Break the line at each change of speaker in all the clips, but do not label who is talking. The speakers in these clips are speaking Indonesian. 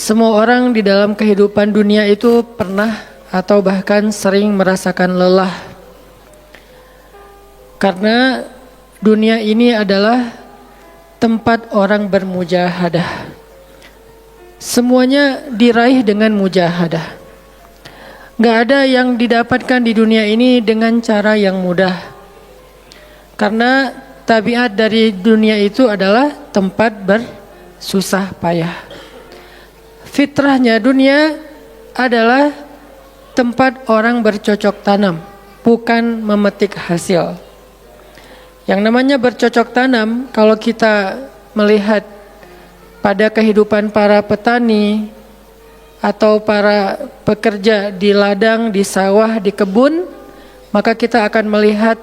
Semua orang di dalam kehidupan dunia itu pernah atau bahkan sering merasakan lelah. Karena dunia ini adalah tempat orang bermujahadah. Semuanya diraih dengan mujahadah. Gak ada yang didapatkan di dunia ini dengan cara yang mudah. Karena tabiat dari dunia itu adalah tempat bersusah payah. Fitrahnya dunia adalah tempat orang bercocok tanam, bukan memetik hasil. Yang namanya bercocok tanam, kalau kita melihat pada kehidupan para petani atau para pekerja di ladang, di sawah, di kebun, maka kita akan melihat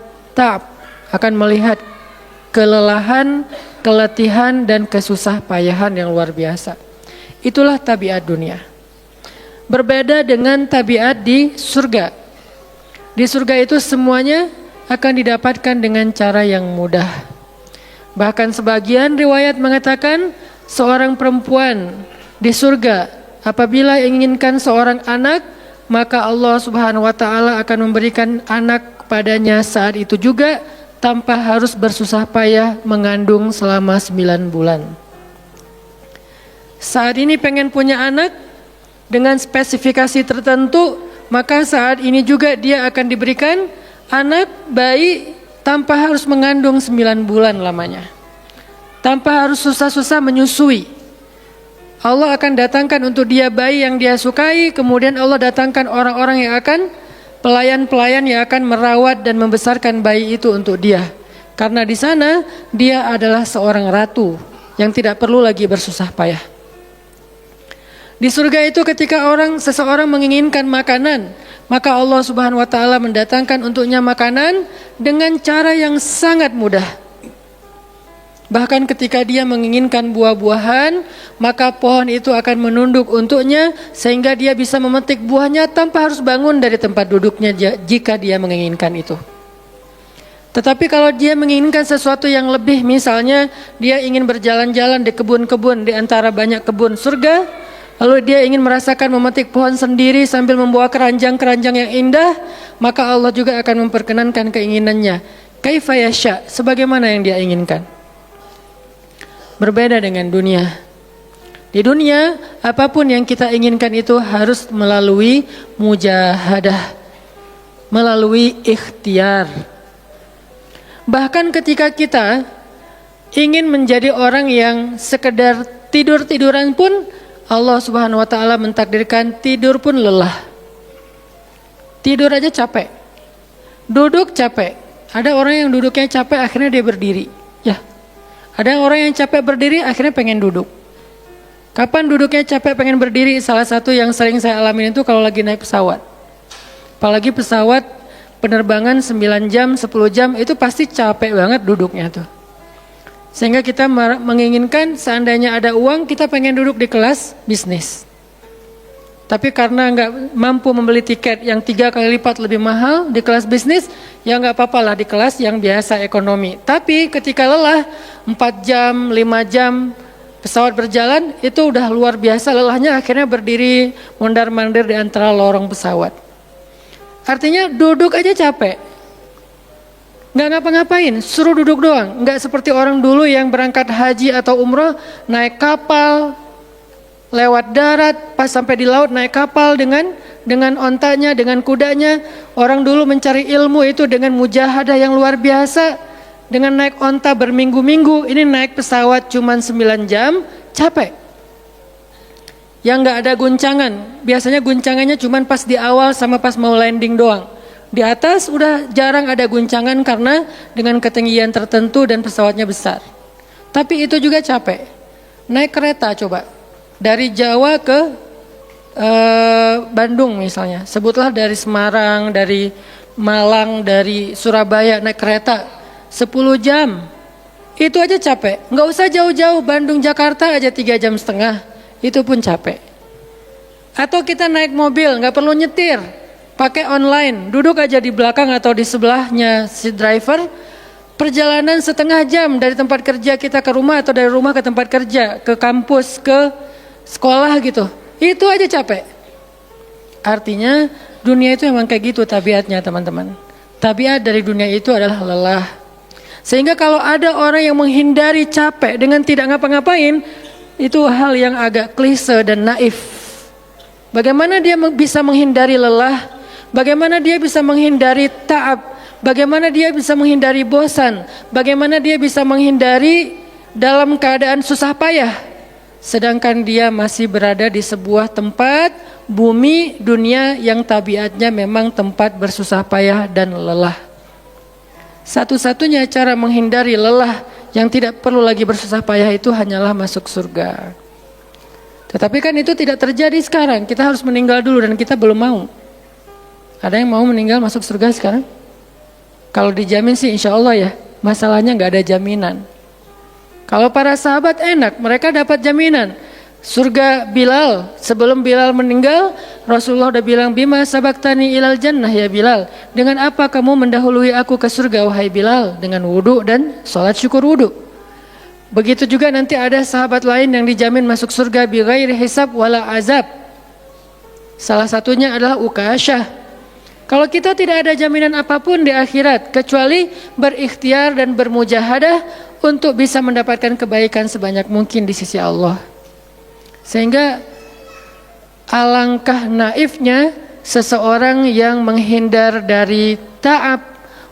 akan melihat kelelahan, keletihan dan kesusah payahan yang luar biasa. Itulah tabiat dunia. Berbeda dengan tabiat di surga. Di surga itu semuanya akan didapatkan dengan cara yang mudah. Bahkan sebagian riwayat mengatakan seorang perempuan di surga apabila inginkan seorang anak, maka Allah Subhanahu wa taala akan memberikan anak kepadanya saat itu juga tanpa harus bersusah payah mengandung selama 9 bulan. Saat ini pengen punya anak dengan spesifikasi tertentu, maka saat ini juga dia akan diberikan anak bayi tanpa harus mengandung 9 bulan lamanya. Tanpa harus susah-susah menyusui. Allah akan datangkan untuk dia bayi yang dia sukai, kemudian Allah datangkan orang-orang yang akan pelayan-pelayan yang akan merawat dan membesarkan bayi itu untuk dia. Karena di sana dia adalah seorang ratu yang tidak perlu lagi bersusah payah. Di surga itu ketika seseorang menginginkan makanan, maka Allah Subhanahu wa taala mendatangkan untuknya makanan dengan cara yang sangat mudah. Bahkan ketika dia menginginkan buah-buahan, maka pohon itu akan menunduk untuknya sehingga dia bisa memetik buahnya tanpa harus bangun dari tempat duduknya jika dia menginginkan itu. Tetapi kalau dia menginginkan sesuatu yang lebih, misalnya dia ingin berjalan-jalan di kebun-kebun di antara banyak kebun surga, lalu dia ingin merasakan memetik pohon sendiri sambil membawa keranjang-keranjang yang indah, maka Allah juga akan memperkenankan keinginannya. Kaifa yasha, sebagaimana yang dia inginkan. Berbeda dengan dunia. Di dunia, apapun yang kita inginkan itu harus melalui mujahadah, melalui ikhtiar. Bahkan ketika kita ingin menjadi orang yang sekedar tidur-tiduran pun, Allah Subhanahu wa taala mentakdirkan tidur pun lelah. Tidur aja capek. Duduk capek. Ada orang yang duduknya capek akhirnya dia berdiri. Ya. Ada orang yang capek berdiri akhirnya pengen duduk. Kapan duduknya capek pengen berdiri? Salah satu yang sering saya alamin itu kalau lagi naik pesawat. Apalagi pesawat penerbangan 9 jam, 10 jam itu pasti capek banget duduknya tuh. Sehingga kita menginginkan seandainya ada uang kita pengen duduk di kelas bisnis. Tapi karena nggak mampu membeli tiket yang 3 kali lipat lebih mahal di kelas bisnis, ya nggak apa-apa lah di kelas yang biasa ekonomi. Tapi ketika lelah 4 jam, 5 jam pesawat berjalan itu udah luar biasa lelahnya, akhirnya berdiri mondar-mandir di antara lorong pesawat. Artinya duduk aja capek. Nggak ngapa-ngapain, suruh duduk doang. Nggak seperti orang dulu yang berangkat haji atau umroh, naik kapal, lewat darat, pas sampai di laut naik kapal dengan ontanya, dengan kudanya. Orang dulu mencari ilmu itu dengan mujahadah yang luar biasa. Dengan naik onta berminggu-minggu, ini naik pesawat cuma 9 jam, capek. Yang nggak ada guncangan, biasanya guncangannya cuma pas di awal sama pas mau landing doang. Di atas udah jarang ada guncangan karena dengan ketinggian tertentu dan pesawatnya besar. Tapi itu juga capek. Naik kereta coba. Dari Jawa ke Bandung misalnya. Sebutlah dari Semarang, dari Malang, dari Surabaya naik kereta 10 jam. Itu aja capek. Nggak usah jauh-jauh, Bandung Jakarta aja 3,5 jam. Itu pun capek. Atau kita naik mobil, nggak perlu nyetir. Pakai online, duduk aja di belakang atau di sebelahnya si driver, perjalanan setengah jam dari tempat kerja kita ke rumah atau dari rumah ke tempat kerja, ke kampus, ke sekolah gitu. Itu aja capek. Artinya dunia itu memang kayak gitu tabiatnya teman-teman. Tabiat dari dunia itu adalah lelah. Sehingga kalau ada orang yang menghindari capek dengan tidak ngapa-ngapain, itu hal yang agak klise dan naif. Bagaimana dia bisa menghindari lelah? Bagaimana dia bisa menghindari ta'ab? Bagaimana dia bisa menghindari bosan? Bagaimana dia bisa menghindari dalam keadaan susah payah? Sedangkan dia masih berada di sebuah tempat bumi dunia yang tabiatnya memang tempat bersusah payah dan lelah. Satu-satunya cara menghindari lelah yang tidak perlu lagi bersusah payah itu hanyalah masuk surga. Tetapi kan itu tidak terjadi sekarang. Kita harus meninggal dulu dan kita belum mau. Ada yang mau meninggal masuk surga sekarang? Kalau dijamin sih insya Allah ya. Masalahnya gak ada jaminan. Kalau para sahabat enak, mereka dapat jaminan. Surga Bilal, sebelum Bilal meninggal, Rasulullah udah bilang, Bima sabaktani ilal jannah ya Bilal. Dengan apa kamu mendahului aku ke surga wahai Bilal? Dengan wudu dan sholat syukur wudu. Begitu juga nanti ada sahabat lain yang dijamin masuk surga bighairi hisab wala azab. Salah satunya adalah Ukasyah. Kalau kita tidak ada jaminan apapun di akhirat, kecuali berikhtiar dan bermujahadah untuk bisa mendapatkan kebaikan sebanyak mungkin di sisi Allah. Sehingga alangkah naifnya seseorang yang menghindar dari ta'ab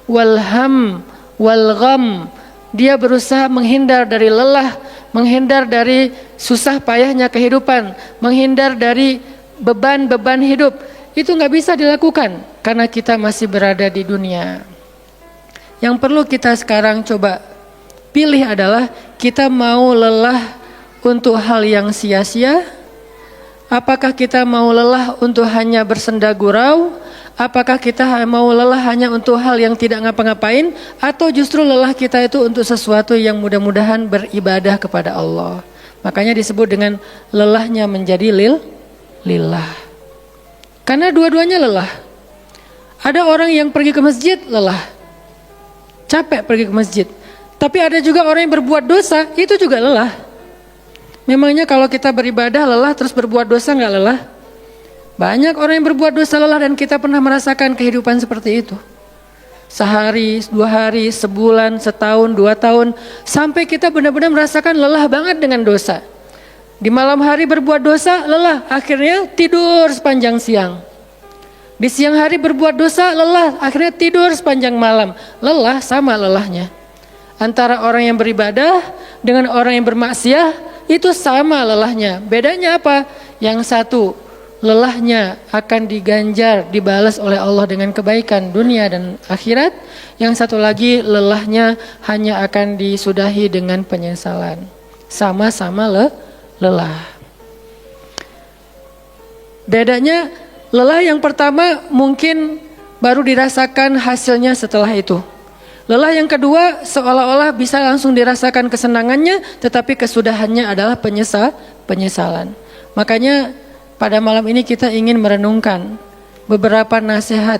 wal ham wal gham. Dia berusaha menghindar dari lelah, menghindar dari susah payahnya kehidupan, menghindar dari beban-beban hidup. Itu nggak bisa dilakukan karena kita masih berada di dunia. Yang perlu kita sekarang coba pilih adalah kita mau lelah untuk hal yang sia-sia? Apakah kita mau lelah untuk hanya bersenda gurau? Apakah kita mau lelah hanya untuk hal yang tidak ngapa-ngapain? Atau justru lelah kita itu untuk sesuatu yang mudah-mudahan beribadah kepada Allah? Makanya disebut dengan lelahnya menjadi lillah. Karena dua-duanya lelah. Ada orang yang pergi ke masjid lelah, capek pergi ke masjid. Tapi ada juga orang yang berbuat dosa, itu juga lelah. Memangnya kalau kita beribadah lelah terus berbuat dosa nggak lelah? Banyak orang yang berbuat dosa lelah dan kita pernah merasakan kehidupan seperti itu. Sehari, 2 hari, sebulan, setahun, 2 tahun, sampai kita benar-benar merasakan lelah banget dengan dosa. Di malam hari berbuat dosa lelah, akhirnya tidur sepanjang siang. Di siang hari berbuat dosa lelah, akhirnya tidur sepanjang malam. Lelah sama lelahnya. Antara orang yang beribadah dengan orang yang bermaksiat itu sama lelahnya. Bedanya apa? Yang satu lelahnya akan diganjar, dibalas oleh Allah dengan kebaikan dunia dan akhirat. Yang satu lagi lelahnya hanya akan disudahi dengan penyesalan. Sama-sama lelah. Bedanya lelah yang pertama mungkin baru dirasakan hasilnya setelah itu. Lelah yang kedua seolah-olah bisa langsung dirasakan kesenangannya, tetapi kesudahannya adalah penyesalan. Makanya pada malam ini kita ingin merenungkan beberapa nasihat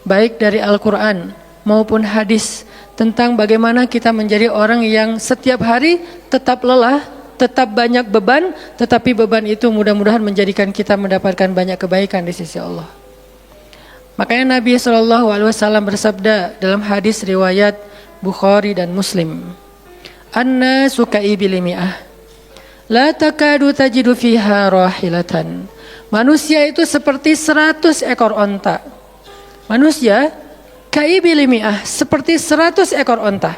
baik dari Al-Quran maupun hadis tentang bagaimana kita menjadi orang yang setiap hari tetap lelah, tetap banyak beban, tetapi beban itu mudah-mudahan menjadikan kita mendapatkan banyak kebaikan di sisi Allah. Makanya Nabi SAW bersabda dalam hadis riwayat Bukhari dan Muslim, An-nasu ka'ibili mi'ah, la takadu tajidu fiha rahilatan. Manusia itu seperti 100 ekor onta. Manusia ka'ibili mi'ah, seperti 100 ekor onta.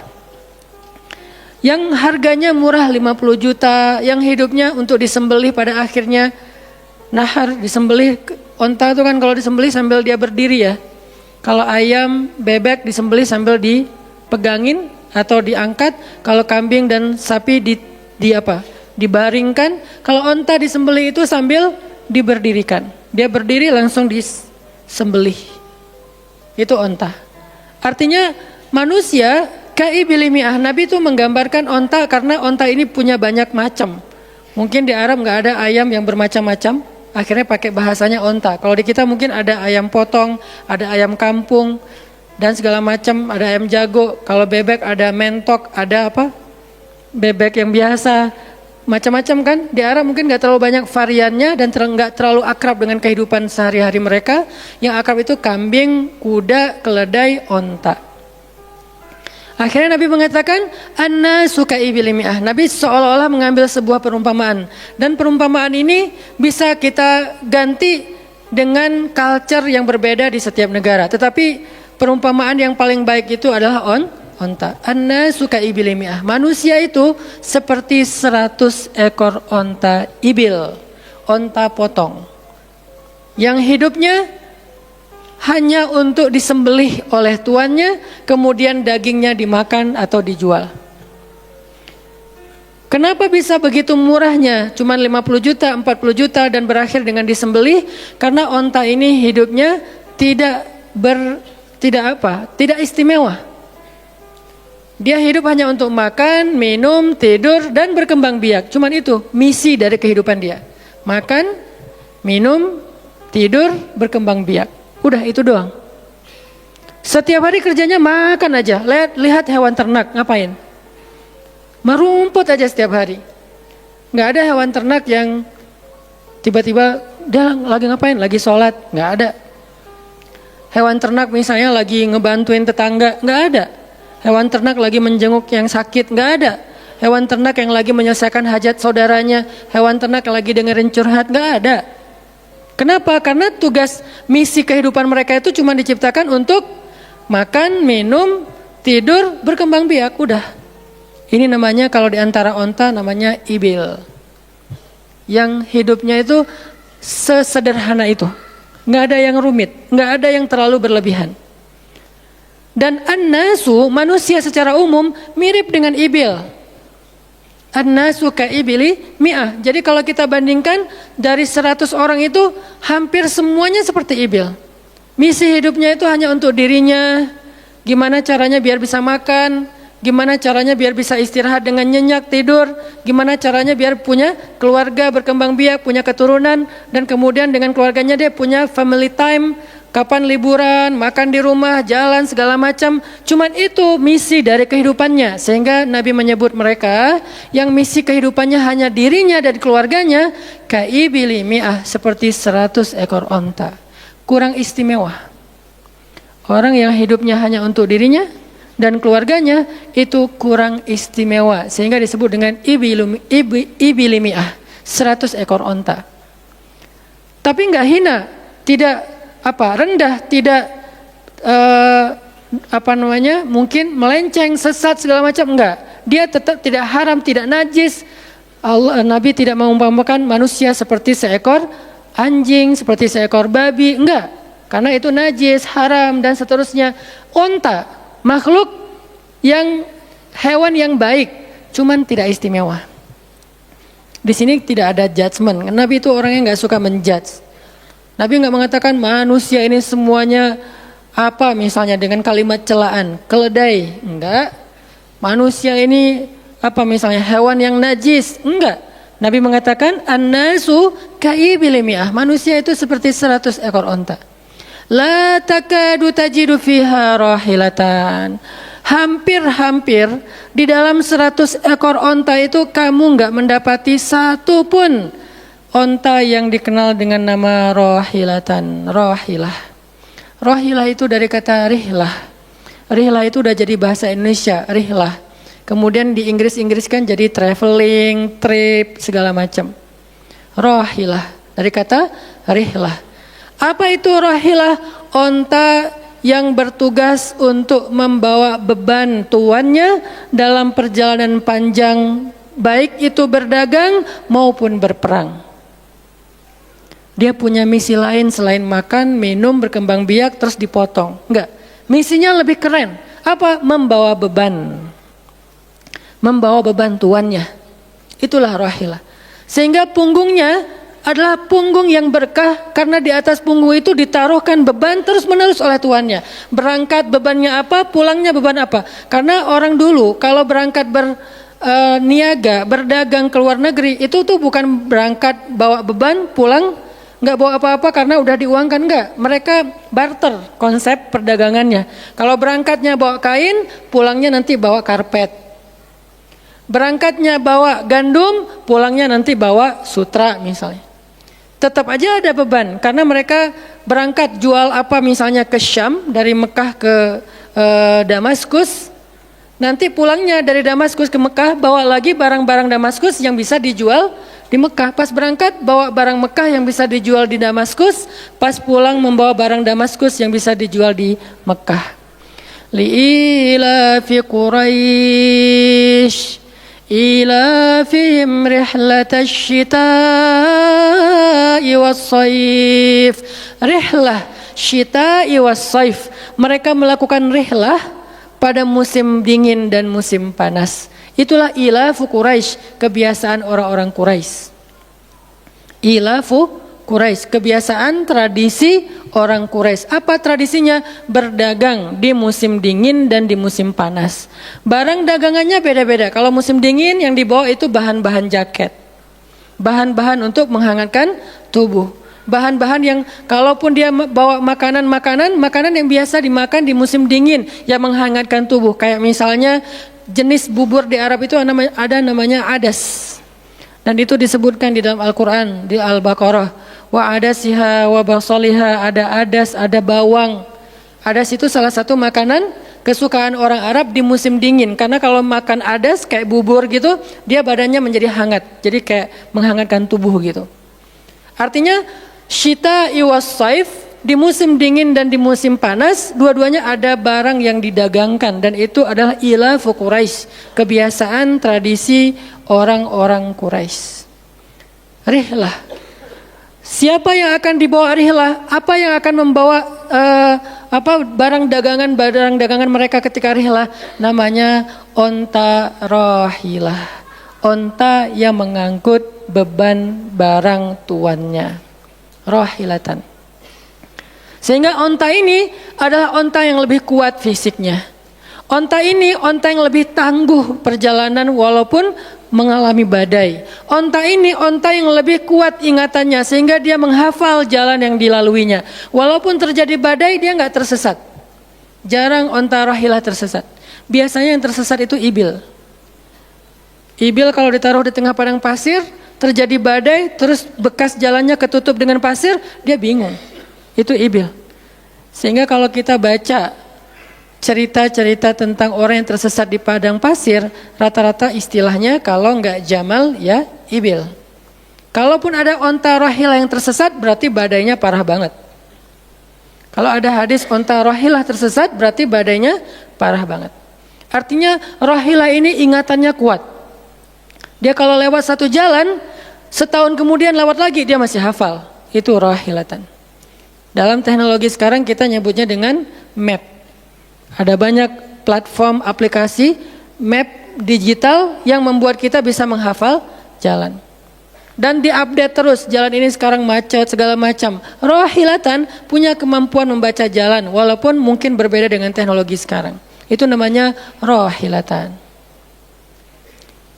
Yang harganya murah 50 juta, yang hidupnya untuk disembelih pada akhirnya nahar, disembelih. Onta itu kan kalau disembelih sambil dia berdiri ya. Kalau ayam, bebek disembelih sambil dipegangin atau diangkat. Kalau kambing dan sapi dibaringkan. Kalau onta disembelih itu sambil diberdirikan. Dia berdiri langsung disembelih. Itu onta. Artinya manusia kaibilimiah. Nabi itu menggambarkan onta karena onta ini punya banyak macam. Mungkin di Arab nggak ada ayam yang bermacam-macam. Akhirnya pakai bahasanya onta. Kalau di kita mungkin ada ayam potong, ada ayam kampung, dan segala macam, ada ayam jago. Kalau bebek ada mentok, ada apa? Bebek yang biasa. macam-macam kan. Di Arab mungkin nggak terlalu banyak variannya dan nggak terlalu akrab dengan kehidupan sehari-hari mereka. Yang akrab itu kambing, kuda, keledai, onta. Akhirnya Nabi mengatakan, "An-nasu ka'ibili mi'ah." Nabi seolah-olah mengambil sebuah perumpamaan. Dan perumpamaan ini bisa kita ganti dengan culture yang berbeda di setiap negara. Tetapi perumpamaan yang paling baik itu adalah onta. An-nasu ka'ibili mi'ah. Manusia itu seperti 100 ekor onta ibil. Onta potong. Yang hidupnya hanya untuk disembelih oleh tuannya, kemudian dagingnya dimakan atau dijual. Kenapa bisa begitu murahnya? Cuma 50 juta, 40 juta dan berakhir dengan disembelih? Karena onta ini hidupnya tidak istimewa. Dia hidup hanya untuk makan, minum, tidur dan berkembang biak. Cuman itu misi dari kehidupan dia. Makan, minum, tidur, berkembang biak. Udah itu doang. Setiap hari kerjanya makan aja. Lihat hewan ternak ngapain? Merumput aja setiap hari. Nggak ada hewan ternak yang tiba-tiba dia lagi ngapain? Lagi sholat. Nggak ada. Hewan ternak misalnya lagi ngebantuin tetangga. Nggak ada. Hewan ternak lagi menjenguk yang sakit. Nggak ada. Hewan ternak yang lagi menyelesaikan hajat saudaranya. Hewan ternak yang lagi dengerin curhat. Nggak ada. Kenapa? Karena tugas misi kehidupan mereka itu cuma diciptakan untuk makan, minum, tidur, berkembang biak. Udah. Ini namanya kalau di antara onta namanya ibil. Yang hidupnya itu sesederhana itu. Nggak ada yang rumit, nggak ada yang terlalu berlebihan. Dan an-nasu, manusia secara umum mirip dengan ibil. An-nasu ka'ibili mi'ah. Jadi kalau kita bandingkan dari 100 orang itu hampir semuanya seperti ibil. Misi hidupnya itu hanya untuk dirinya. Gimana caranya biar bisa makan, gimana caranya biar bisa istirahat dengan nyenyak tidur, gimana caranya biar punya keluarga, berkembang biak, punya keturunan, dan kemudian dengan keluarganya dia punya family time. Kapan liburan, makan di rumah, jalan segala macam. Cuman itu misi dari kehidupannya. Sehingga Nabi menyebut mereka yang misi kehidupannya hanya dirinya dan keluarganya, ka'ibili mi'ah, seperti 100 ekor onta. Kurang istimewa. Orang yang hidupnya hanya untuk dirinya dan keluarganya itu kurang istimewa. Sehingga disebut dengan ibili mi'ah, 100 ekor onta. Tapi enggak hina, tidak rendah, tidak mungkin melenceng, sesat segala macam, enggak. Dia tetap tidak haram, tidak najis. Nabi tidak mengumpamakan manusia seperti seekor anjing, seperti seekor babi, enggak. Karena itu najis, haram dan seterusnya. Onta, makhluk yang hewan yang baik, cuman tidak istimewa. Di sini tidak ada judgement. Nabi itu orangnya enggak suka menjudge. Nabi enggak mengatakan manusia ini semuanya apa misalnya dengan kalimat celaan, keledai, enggak. Manusia ini apa misalnya hewan yang najis, enggak. Nabi mengatakan an-nasu ka'ibili mi'ah, manusia itu seperti 100 ekor onta. La takadu tajidu fiha rahilatan. Hampir-hampir di dalam 100 ekor onta itu kamu enggak mendapati satu pun onta yang dikenal dengan nama rohilatan, rohilah. Rohilah itu dari kata rihlah. Rihlah itu udah jadi bahasa Indonesia, rihlah. Kemudian di Inggris kan jadi traveling, trip, segala macam. Rohilah, dari kata rihlah. Apa itu rohilah? Onta yang bertugas untuk membawa beban tuannya dalam perjalanan panjang, baik itu berdagang maupun berperang. Dia punya misi lain selain makan, minum, berkembang biak, terus dipotong. Enggak, misinya lebih keren. Apa? Membawa beban. Membawa beban tuannya. Itulah rahilah. Sehingga punggungnya adalah punggung yang berkah, karena di atas punggung itu ditaruhkan beban terus menerus oleh tuannya. Berangkat bebannya apa, pulangnya beban apa. Karena orang dulu kalau berangkat niaga, berdagang ke luar negeri, itu tuh bukan berangkat bawa beban, pulang nggak bawa apa-apa karena udah diuangkan, enggak. Mereka barter konsep perdagangannya. Kalau berangkatnya bawa kain, pulangnya nanti bawa karpet. Berangkatnya bawa gandum, pulangnya nanti bawa sutra misalnya. Tetap aja ada beban karena mereka berangkat jual apa misalnya ke Syam, dari Mekah ke Damaskus. Nanti pulangnya dari Damaskus ke Mekah bawa lagi barang-barang Damaskus yang bisa dijual di Mekah. Pas berangkat bawa barang Mekah yang bisa dijual di Damaskus, pas pulang membawa barang Damaskus yang bisa dijual di Mekah. Li'ilafi Quraisy ilafihim rihlatash syita'i was-shaif. Rihlah syita'i was-shaif. Mereka melakukan rihlah pada musim dingin dan musim panas. Itulah ilafu Quraisy, kebiasaan orang-orang Quraisy. Ilafu Quraisy, kebiasaan tradisi orang Quraisy. Apa tradisinya? Berdagang di musim dingin dan di musim panas. Barang dagangannya beda-beda. Kalau musim dingin yang dibawa itu bahan-bahan jaket, bahan-bahan untuk menghangatkan tubuh. Bahan-bahan yang kalaupun dia bawa makanan yang biasa dimakan di musim dingin yang menghangatkan tubuh, kayak misalnya jenis bubur di Arab itu ada namanya adas, dan itu disebutkan di dalam Al-Quran di Al-Baqarah, wa adasiha wa basaliha, ada adas, ada bawang. Adas itu salah satu makanan kesukaan orang Arab di musim dingin, karena kalau makan adas kayak bubur gitu, dia badannya menjadi hangat, jadi kayak menghangatkan tubuh gitu. Artinya syita'i was-shaif, di musim dingin dan di musim panas, dua-duanya ada barang yang didagangkan, dan itu adalah ilafu Quraisy, kebiasaan tradisi orang-orang Quraisy. Rihlah. Siapa yang akan dibawa rihlah? Apa yang akan membawa barang dagangan mereka ketika rihlah? Namanya onta rahilah. Onta yang mengangkut beban barang tuannya. Rahilatan. Sehingga onta ini adalah onta yang lebih kuat fisiknya. Onta ini onta yang lebih tangguh perjalanan walaupun mengalami badai. Onta ini onta yang lebih kuat ingatannya sehingga dia menghafal jalan yang dilaluinya. Walaupun terjadi badai dia nggak tersesat. Jarang onta rahilah tersesat. Biasanya yang tersesat itu ibil. Ibil kalau ditaruh di tengah padang pasir, terjadi badai, terus bekas jalannya ketutup dengan pasir, dia bingung. Itu ibil. Sehingga kalau kita baca cerita-cerita tentang orang yang tersesat di padang pasir, rata-rata istilahnya kalau nggak jamal ya ibil. Kalaupun ada onta rahilah yang tersesat, berarti badainya parah banget. Kalau ada hadis onta rahilah tersesat, berarti badainya parah banget. Artinya rahilah ini ingatannya kuat. Dia kalau lewat satu jalan, setahun kemudian lewat lagi dia masih hafal. Itu rahilatan. Dalam teknologi sekarang kita nyebutnya dengan map. Ada banyak platform aplikasi map digital yang membuat kita bisa menghafal jalan. Dan diupdate terus, jalan ini sekarang macet segala macam. Rahilatan punya kemampuan membaca jalan walaupun mungkin berbeda dengan teknologi sekarang. Itu namanya rahilatan.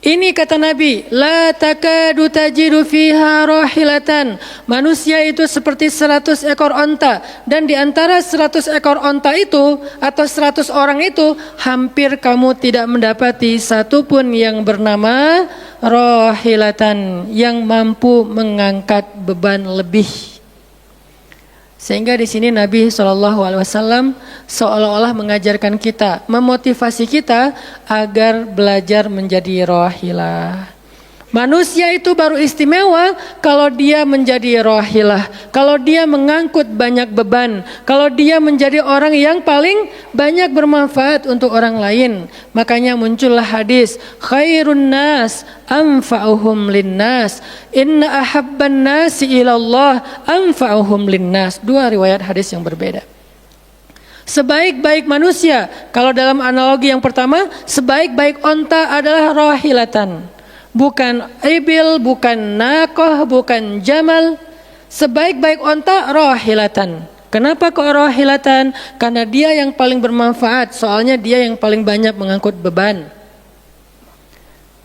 Ini kata Nabi, la takadu tajidu fiha rahilatan. Manusia itu seperti 100 ekor onta, dan di antara 100 ekor onta itu atau 100 orang itu hampir kamu tidak mendapati satu pun yang bernama rahilatan, yang mampu mengangkat beban lebih. Sehingga di sini Nabi SAW seolah-olah mengajarkan kita, memotivasi kita agar belajar menjadi rahilah. Manusia itu baru istimewa kalau dia menjadi rahilah, kalau dia mengangkut banyak beban, kalau dia menjadi orang yang paling banyak bermanfaat untuk orang lain. Makanya muncullah hadis, khairun nas anfa'uhum linnas, inna ahabban nasi ilallah anfa'uhum linnas. Dua riwayat hadis yang berbeda. Sebaik-baik manusia, kalau dalam analogi yang pertama, sebaik-baik onta adalah rahilatan. Bukan ibil, bukan naqah, bukan jamal. Sebaik-baik onta rahilatan. Kenapa kok rahilatan? Karena dia yang paling bermanfaat, soalnya dia yang paling banyak mengangkut beban.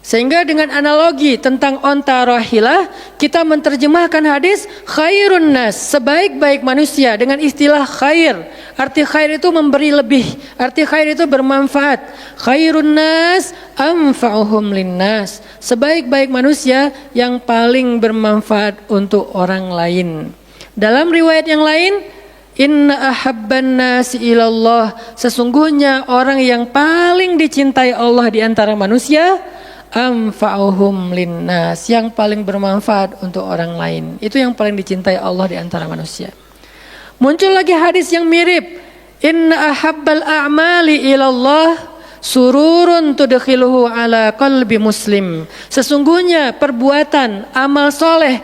Sehingga dengan analogi tentang onta rahilah, kita menerjemahkan hadis khairun nas, sebaik-baik manusia, dengan istilah khair. Arti khair itu memberi lebih. Arti khair itu bermanfaat. Khairun nas anfa'uhum linnas. Sebaik-baik manusia yang paling bermanfaat untuk orang lain. Dalam riwayat yang lain, inna ahabban nasi ilallah, sesungguhnya orang yang paling dicintai Allah di antara manusia, anfa'uhum linnas, yang paling bermanfaat untuk orang lain. Itu yang paling dicintai Allah di antara manusia. Muncul lagi hadis yang mirip, inna ahabbal a'mali ilallah sururun tudkhiluhu ala qalbi muslim. Sesungguhnya perbuatan, amal soleh,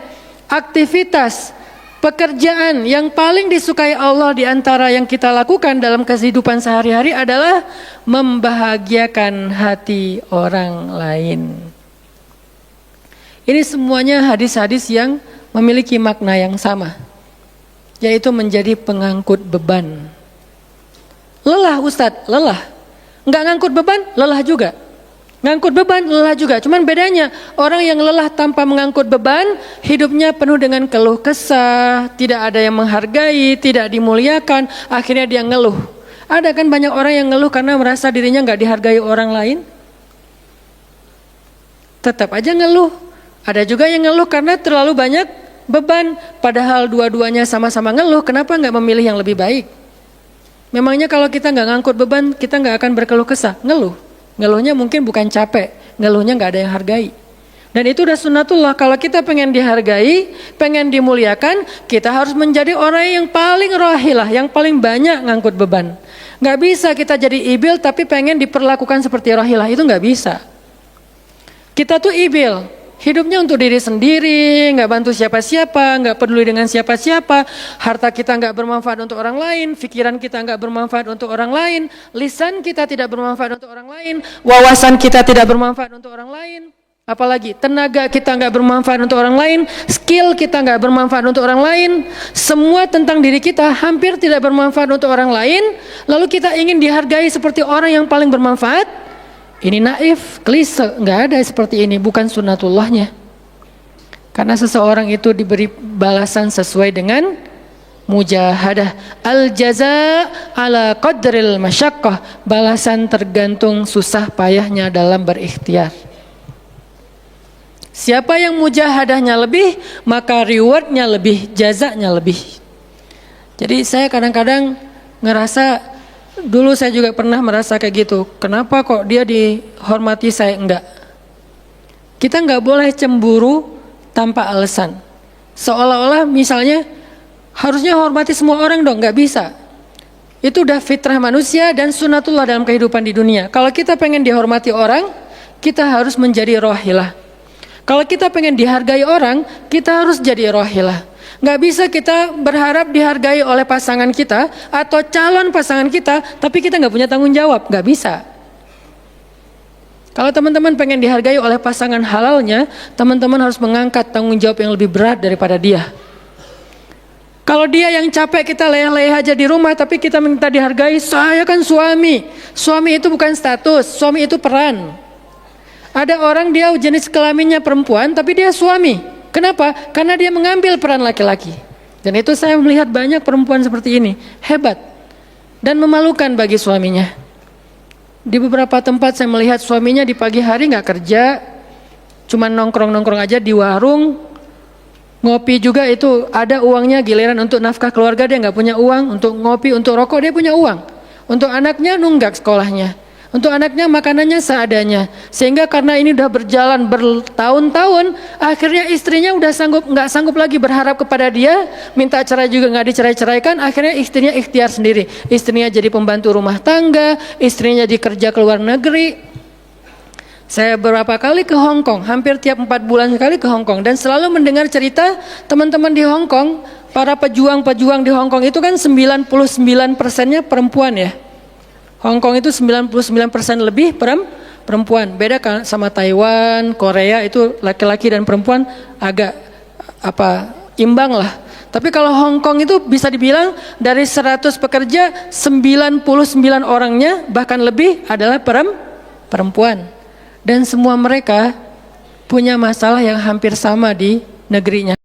aktivitas, pekerjaan yang paling disukai Allah di antara yang kita lakukan dalam kehidupan sehari-hari adalah membahagiakan hati orang lain. Ini semuanya hadis-hadis yang memiliki makna yang sama, yaitu menjadi pengangkut beban. Lelah Ustadz, lelah. Enggak ngangkut beban, lelah juga. Ngangkut beban, lelah juga. Cuman bedanya, orang yang lelah tanpa mengangkut beban, hidupnya penuh dengan keluh kesah, tidak ada yang menghargai, tidak dimuliakan, akhirnya dia ngeluh. Ada kan banyak orang yang ngeluh karena merasa dirinya nggak dihargai orang lain. Tetap aja ngeluh. Ada juga yang ngeluh karena terlalu banyak beban, padahal dua-duanya sama-sama ngeluh, kenapa nggak memilih yang lebih baik? Memangnya kalau kita nggak ngangkut beban, kita nggak akan berkeluh kesah, ngeluh. Ngeluhnya mungkin bukan capek, ngeluhnya nggak ada yang hargai. Dan itu udah sunnatullah, kalau kita pengen dihargai, pengen dimuliakan, kita harus menjadi orang yang paling rahilah, yang paling banyak ngangkut beban. Nggak bisa kita jadi ibil tapi pengen diperlakukan seperti rahilah, itu nggak bisa. Kita tuh ibil, hidupnya untuk diri sendiri, nggak bantu siapa-siapa, nggak peduli dengan siapa-siapa, harta kita nggak bermanfaat untuk orang lain, pikiran kita nggak bermanfaat untuk orang lain, lisan kita tidak bermanfaat untuk orang lain, wawasan kita tidak bermanfaat untuk orang lain, apalagi tenaga kita nggak bermanfaat untuk orang lain, skill kita nggak bermanfaat untuk orang lain, semua tentang diri kita hampir tidak bermanfaat untuk orang lain, lalu kita ingin dihargai seperti orang yang paling bermanfaat. Ini naif, klise, nggak ada seperti ini, bukan sunnatullahnya. Karena seseorang itu diberi balasan sesuai dengan mujahadah. Al-jaza ala qadril masyaqqah, balasan tergantung susah payahnya dalam berikhtiar. Siapa yang mujahadahnya lebih, maka rewardnya lebih, jazanya lebih. Jadi saya kadang-kadang ngerasa, dulu saya juga pernah merasa kayak gitu. Kenapa kok dia dihormati saya enggak? Kita enggak boleh cemburu tanpa alasan. Seolah-olah misalnya harusnya hormati semua orang dong, enggak bisa. Itu udah fitrah manusia dan sunnatullah dalam kehidupan di dunia. Kalau kita pengen dihormati orang, kita harus menjadi rahilah. Kalau kita pengen dihargai orang, kita harus jadi rahilah. Nggak bisa kita berharap dihargai oleh pasangan kita atau calon pasangan kita, tapi kita nggak punya tanggung jawab, nggak bisa. Kalau teman-teman pengen dihargai oleh pasangan halalnya, teman-teman harus mengangkat tanggung jawab yang lebih berat daripada dia. Kalau dia yang capek, kita leyeh-leyeh aja di rumah, tapi kita minta dihargai, saya kan suami. Suami itu bukan status, suami itu peran. Ada orang dia jenis kelaminnya perempuan, tapi dia suami. Kenapa? Karena dia mengambil peran laki-laki. Dan itu saya melihat banyak perempuan seperti ini, hebat dan memalukan bagi suaminya. Di beberapa tempat saya melihat suaminya di pagi hari nggak kerja, cuma nongkrong-nongkrong aja di warung, ngopi juga itu ada uangnya, giliran untuk nafkah keluarga dia nggak punya uang, untuk ngopi, untuk rokok dia punya uang, untuk anaknya nunggak sekolahnya. Untuk anaknya makanannya seadanya. Sehingga karena ini udah berjalan bertahun-tahun, akhirnya istrinya udah nggak sanggup lagi berharap kepada dia, minta cerai juga nggak dicerai-ceraikan, akhirnya istrinya ikhtiar sendiri. Istrinya jadi pembantu rumah tangga, istrinya jadi kerja ke luar negeri. Saya beberapa kali ke Hong Kong, hampir tiap 4 bulan sekali ke Hong Kong, dan selalu mendengar cerita teman-teman di Hong Kong, para pejuang-pejuang di Hong Kong itu kan 99%-nya perempuan ya. Hong Kong itu 99% lebih perempuan. Beda kan sama Taiwan, Korea itu laki-laki dan perempuan agak imbang lah. Tapi kalau Hong Kong itu bisa dibilang dari 100 pekerja 99 orangnya bahkan lebih adalah perempuan. Dan semua mereka punya masalah yang hampir sama di negerinya.